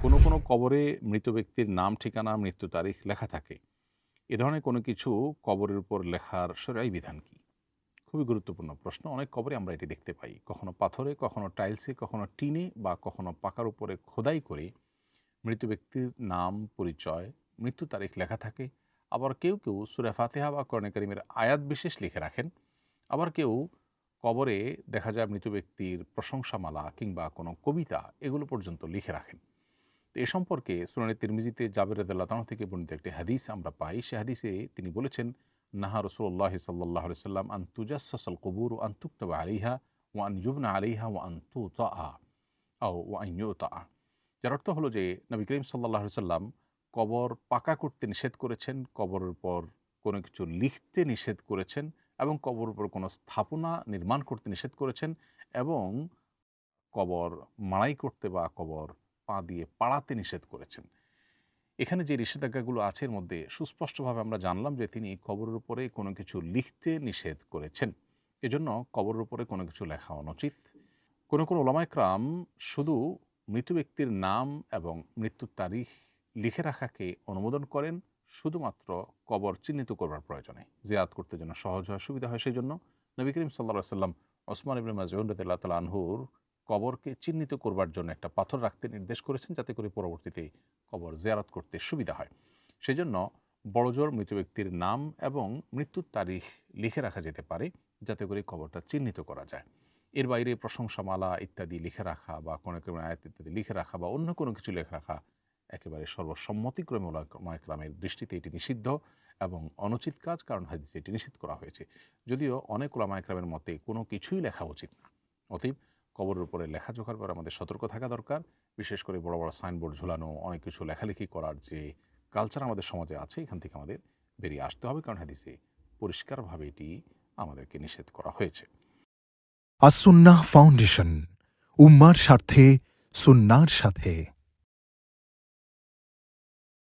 কোনো কোনো কবরে মৃত ব্যক্তির নাম, ঠিকানা, মৃত্যু তারিখ লেখা থাকে। এ ধরনের কোনো কিছু কবরের উপর লেখার শরঈ বিধান কি? খুবই গুরুত্বপূর্ণ প্রশ্ন। অনেক কবরে আমরা এটি দেখতে পাই। কখনো পাথরে, কখনো টাইলসে, কখনো টিনে বা কখনো পাকার উপরে খোদাই করে মৃত ব্যক্তির নাম, পরিচয়, মৃত্যু তারিখ লেখা থাকে। আবার কেউ কেউ সূরা ফাতিহা বা কোরআনে কারিমের আয়াত বিশেষ লিখে রাখেন। আবার কেউ কবরে দেখা যায় মৃত ব্যক্তির প্রশংসামালা কিংবা কোনো কবিতা এগুলো পর্যন্ত লিখে রাখেন। তো এ সম্পর্কে সুনানে তিরমিজিতে জাবের রাদিয়াল্লাহু তাআলা থেকে বর্ণিত একটি হাদিস আমরা পাই। সে হাদিসে তিনি বলেছেন, নাহা রাসূলুল্লাহ সাল্লাল্লাহু আলাইহি ওয়াসাল্লাম আন তুজাসসাসাল কুবুর ওয়া আন তুকতাবা আলাইহা ওয়া আন ইউবনা আলাইহা ওয়া আন তুতাআ ওয়া আন ইউতাআ। যার অর্থ হলো যে নবী করিম সাল্লাল্লাহু আলাইহি ওয়াসাল্লাম কবর পাকা করতে নিষেধ করেছেন, কবরের উপর কোনো কিছু লিখতে নিষেধ করেছেন এবং কবরের উপর কোনো স্থাপনা নির্মাণ করতে নিষেধ করেছেন এবং কবর মাড়াই করতে বা কবর পা দিয়ে পাড়াতে নিষেধ করেছেন। এখানে যে নিষেধাজ্ঞাগুলো আছে এর মধ্যে সুস্পষ্টভাবে আমরা জানলাম যে তিনি কবরের উপরে কোনো কিছু লিখতে নিষেধ করেছেন। এজন্য কবরের উপরে কোনো কিছু লেখা অনুচিত। কোনো ওলামা একরাম শুধু মৃত ব্যক্তির নাম এবং মৃত্যুর তারিখ লিখে রাখাকে অনুমোদন করেন শুধুমাত্র কবর চিহ্নিত করবার প্রয়োজনে। জিয়ারত করতে যেন সহজ হয়, সুবিধা হয় সেজন্য নবী করিম সাল্লাল্লাহু আলাইহি ওয়াসাল্লাম ওসমান ইবনে মাযউন রাদিয়াল্লাহু তাআলা আনহুর কবরকে চিহ্নিত করবার জন্য একটা পাথর রাখতে নির্দেশ করেছেন, যাতে করে পরবর্তীতে কবর জিয়ারত করতে সুবিধা হয়। সেজন্য বড়জোর মৃত ব্যক্তির নাম এবং মৃত্যুর তারিখ লিখে রাখা যেতে পারে, যাতে করে কবরটা চিহ্নিত করা যায়। এর বাইরে প্রশংসামালা ইত্যাদি লিখে রাখা বা কোনো আয়াত ইত্যাদি লিখে রাখা বা অন্য কোনো কিছু লিখে রাখা একেবারে সর্বসম্মতিক্রমে ওলামা একরামের দৃষ্টিতে এটি নিষিদ্ধ এবং অনুচিত কাজ, কারণ হাদিসে এটি নিষিদ্ধ করা হয়েছে। যদিও অনেক ওলামা একরামের মতে কোনো কিছুই লেখা উচিত না। অতএব কবরের উপরে লেখাজোখার পর আমাদের সতর্ক থাকা দরকার। বিশেষ করে বড় বড় সাইনবোর্ড ঝুলানো, অনেক কিছু লেখালেখি করার যে কালচার আমাদের সমাজে আছে, এখান থেকে আমাদের বেরিয়ে আসতে হবে, কারণ হাদিসে পরিষ্কারভাবে এটি আমাদেরকে নিষেধ করা হয়েছে। আস-সুন্নাহ ফাউন্ডেশন, উম্মার স্বার্থে সুন্নাহর সাথে।